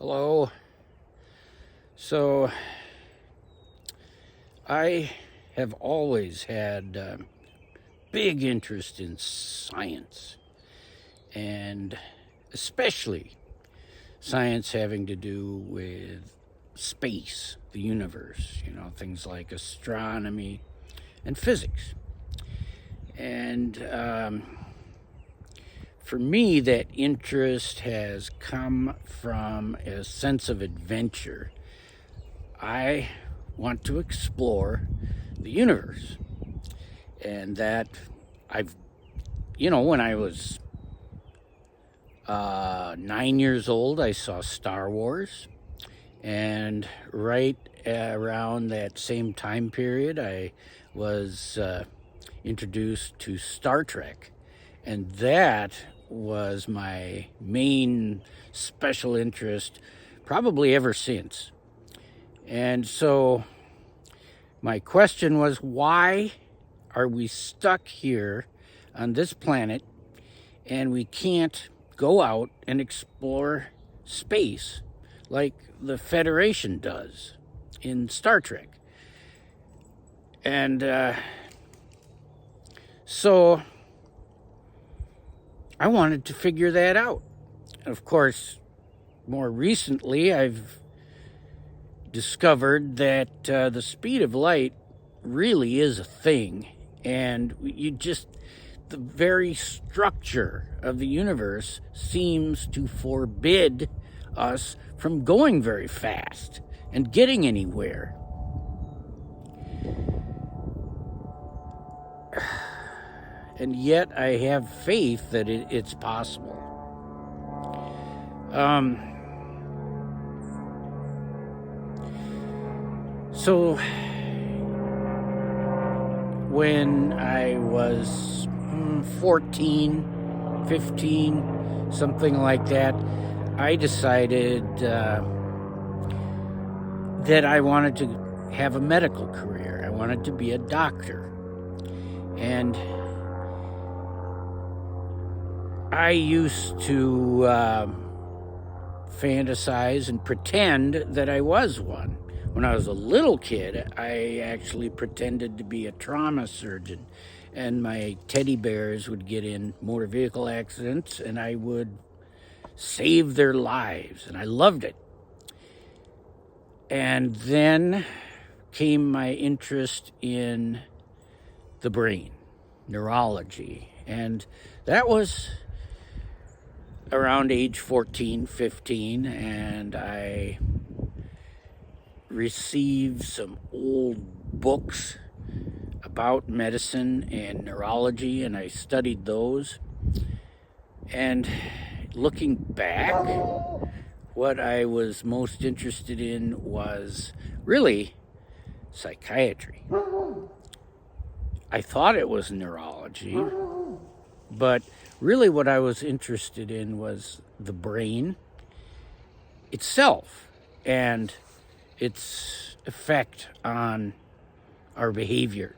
Hello. So I have always had big interest in science, and especially science having to do with space, the universe, things like astronomy and physics. And for me, that interest has come from a sense of adventure. I want to explore the universe. And that I've, when I was 9 years old, I saw Star Wars. And right around that same time period, I was introduced to Star Trek. And that was my main special interest probably ever since. And so my question was, why are we stuck here on this planet and we can't go out and explore space like the Federation does in Star Trek? And so I wanted to figure that out. Of course, more recently, I've discovered that the speed of light really is a thing, and the very structure of the universe seems to forbid us from going very fast and getting anywhere. And yet I have faith that it's possible. So when I was 14, 15, something like that, I decided that I wanted to have a medical career. I wanted to be a doctor. And I used to fantasize and pretend that I was one. When I was a little kid, I actually pretended to be a trauma surgeon, and my teddy bears would get in motor vehicle accidents, and I would save their lives, and I loved it. And then came my interest in the brain, neurology, and that was around age 14, 15, and I received some old books about medicine and neurology, and I studied those. And looking back, what I was most interested in was really psychiatry. I thought it was neurology, but really what I was interested in was the brain itself and its effect on our behavior.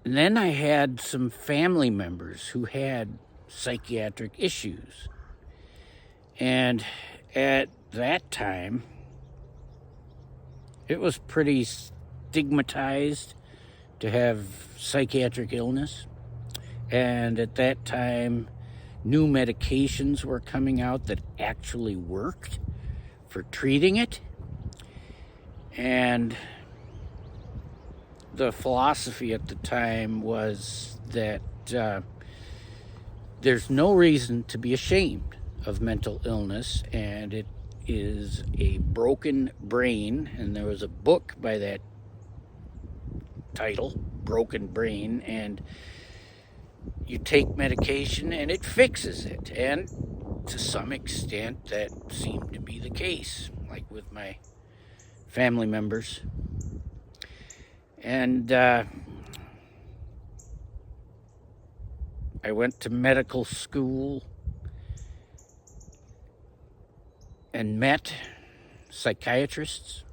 And then I had some family members who had psychiatric issues. And at that time, it was pretty stigmatized to have psychiatric illness. And at that time, new medications were coming out that actually worked for treating it. And the philosophy at the time was that there's no reason to be ashamed of mental illness, and it is a broken brain. And there was a book by that title, Broken Brain, and you take medication and it fixes it. And to some extent that seemed to be the case, like with my family members. And I went to medical school and met psychiatrists.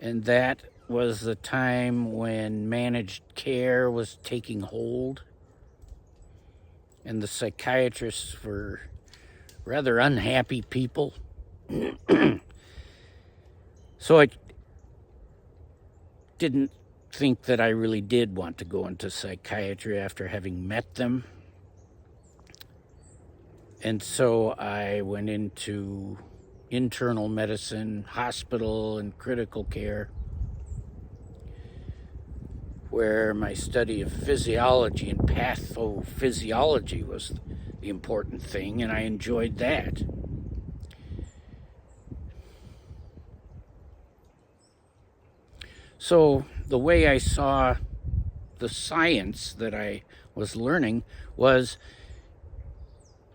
And that was the time when managed care was taking hold. and the psychiatrists were rather unhappy people. So I didn't think that I really did want to go into psychiatry after having met them. And so I went into internal medicine, hospital, and critical care, where my study of physiology and pathophysiology was the important thing, and I enjoyed that. So the way I saw the science that I was learning was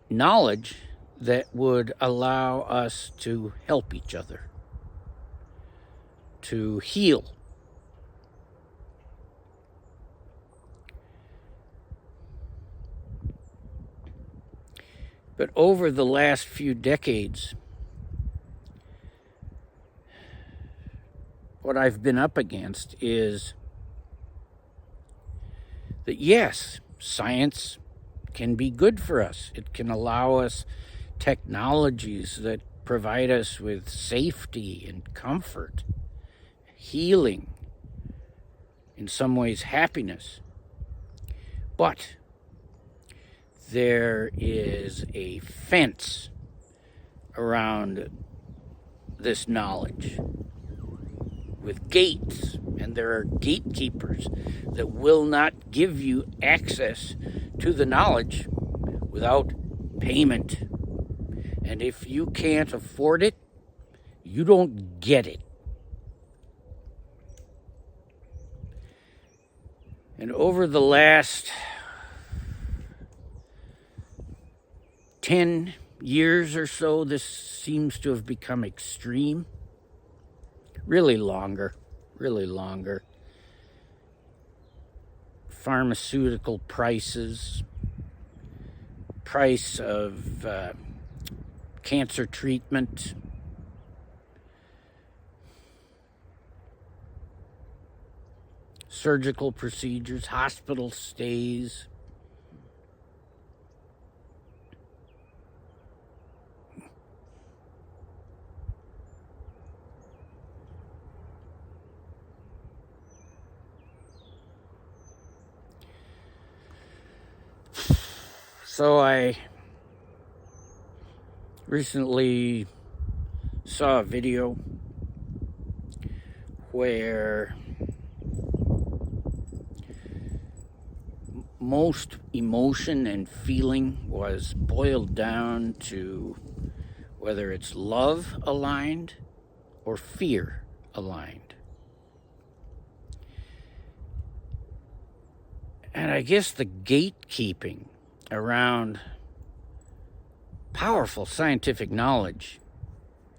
knowledge that would allow us to help each other, to heal. But over the last few decades, what I've been up against is that, yes, science can be good for us. It can allow us technologies that provide us with safety and comfort, healing, in some ways happiness. But there is a fence around this knowledge with gates, and there are gatekeepers that will not give you access to the knowledge without payment. And if you can't afford it, you don't get it. And over the last 10 years or so, this seems to have become extreme. Really longer. Pharmaceutical prices, price of cancer treatment, surgical procedures, hospital stays. So I recently saw a video where most emotion and feeling was boiled down to whether it's love aligned or fear aligned. And I guess the gatekeeping around powerful scientific knowledge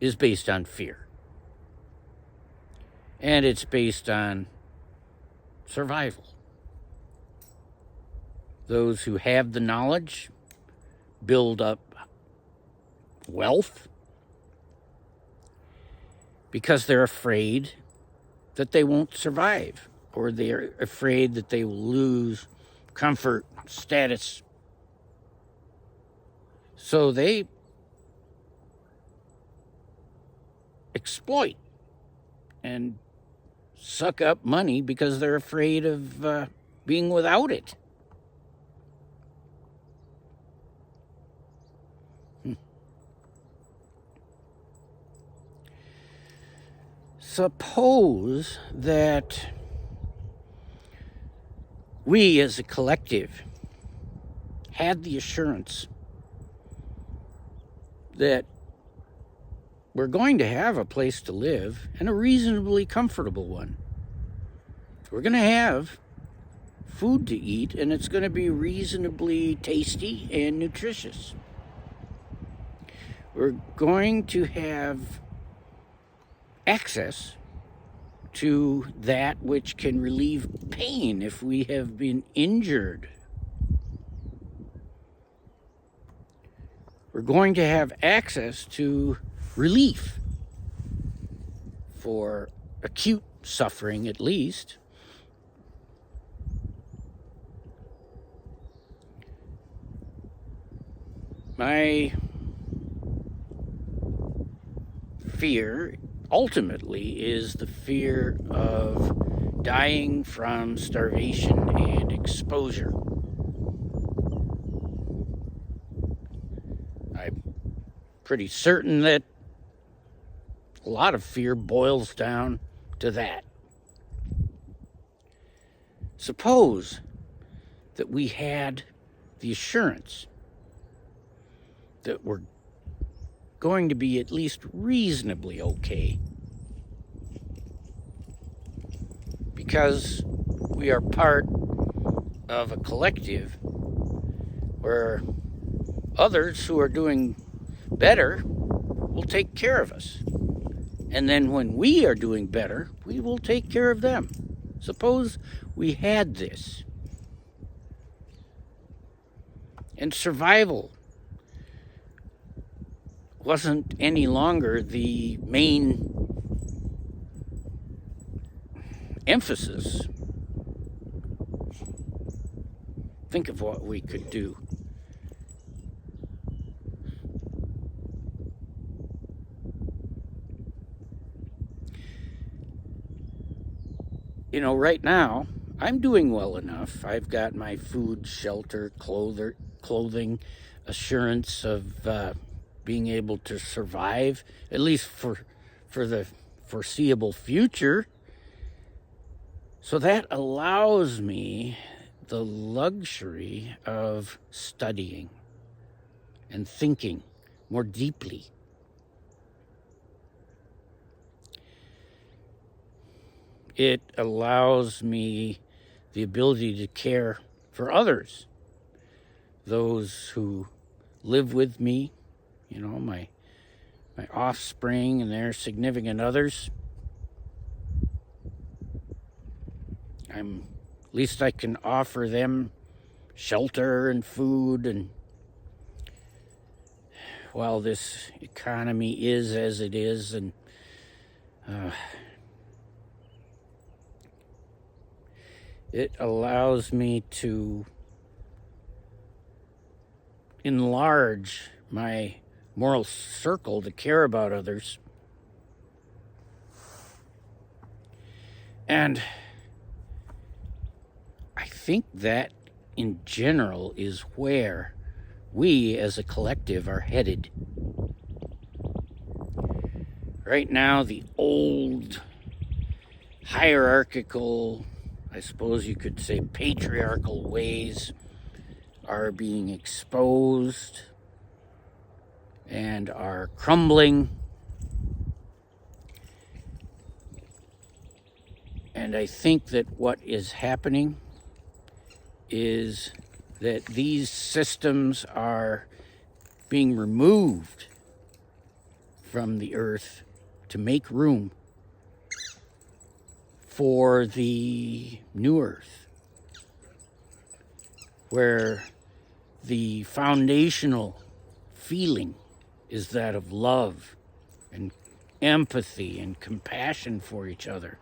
is based on fear. And it's based on survival. Those who have the knowledge build up wealth because they're afraid that they won't survive, or they're afraid that they will lose comfort, status. So they exploit and suck up money because they're afraid of being without it. Suppose that we as a collective had the assurance that we're going to have a place to live, and a reasonably comfortable one. We're going to have food to eat, and it's going to be reasonably tasty and nutritious. We're going to have access to that which can relieve pain if we have been injured. We're going to have access to relief for acute suffering, at least. My fear ultimately is the fear of dying from starvation and exposure. I'm pretty certain that a lot of fear boils down to that. Suppose that we had the assurance that we're going to be at least reasonably okay because we are part of a collective where others who are doing better will take care of us. And then when we are doing better, we will take care of them. Suppose we had this. And survival wasn't any longer the main emphasis. Think of what we could do. You know, right now, I'm doing well enough. I've got my food, shelter, clothing, assurance of being able to survive, at least for the foreseeable future. So that allows me the luxury of studying and thinking more deeply. It allows me the ability to care for others, those who live with me, you know, my offspring and their significant others. At least I can offer them shelter and food, and while this economy is as it is, and it allows me to enlarge my moral circle to care about others. And I think that in general is where we as a collective are headed. Right now, the old hierarchical, I suppose you could say patriarchal ways are being exposed and are crumbling. And I think that what is happening is that these systems are being removed from the earth to make room for the new earth, where the foundational feeling is that of love and empathy and compassion for each other.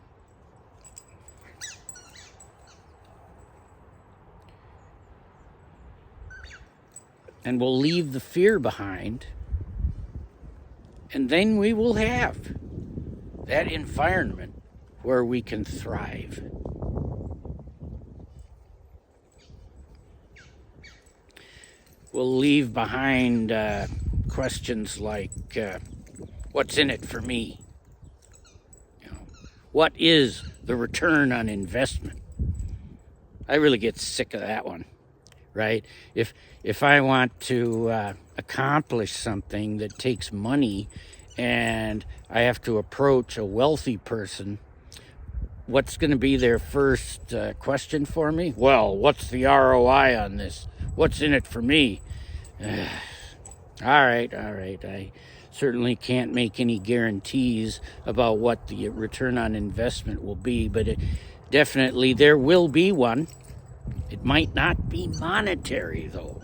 And we'll leave the fear behind, and then we will have that environment where we can thrive. We'll leave behind questions like, what's in it for me? You know, what is the return on investment? I really get sick of that one, right? If I want to accomplish something that takes money and I have to approach a wealthy person, what's going to be their first question for me? Well, what's the ROI on this? What's in it for me? All right. I certainly can't make any guarantees about what the return on investment will be, but definitely there will be one. It might not be monetary, though.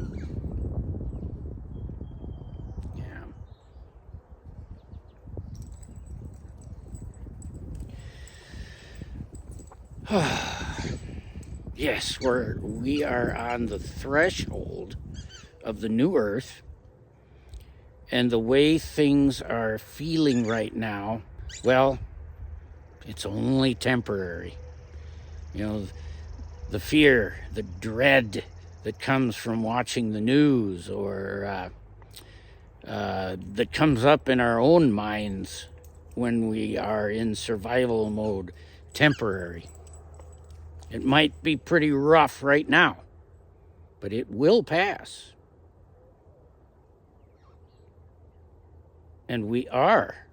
Yes, we are on the threshold of the new earth, And the way things are feeling right now, well, it's only temporary. You know, the fear, the dread that comes from watching the news, or that comes up in our own minds when we are in survival mode, temporary. It might be pretty rough right now, but it will pass. And we are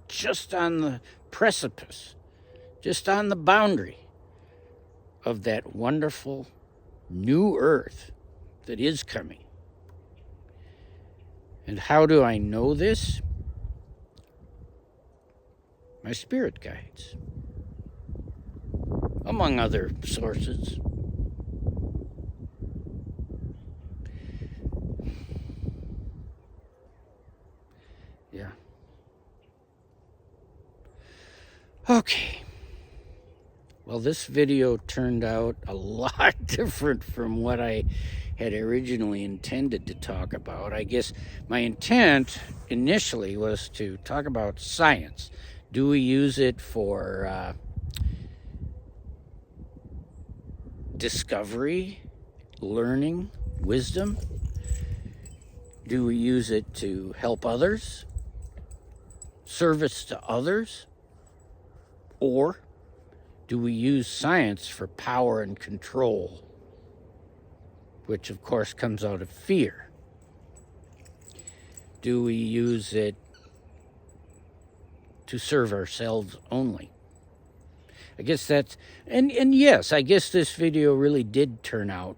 just on the precipice, just on the boundary of that wonderful new earth that is coming. And how do I know this? My spirit guides, among other sources. Yeah. Okay. Well, this video turned out a lot different from what I had originally intended to talk about. I guess my intent initially was to talk about science. Do we use it for discovery, learning, wisdom? Do we use it to help others, service to others? Or do we use science for power and control, which of course comes out of fear? Do we use it to serve ourselves only? I guess that's, and yes, I guess this video really did turn out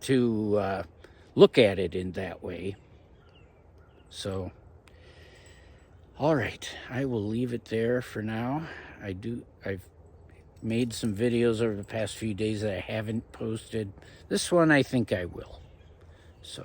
to look at it in that way. So, all right, I will leave it there for now. I've made some videos over the past few days that I haven't posted. This one I think I will. So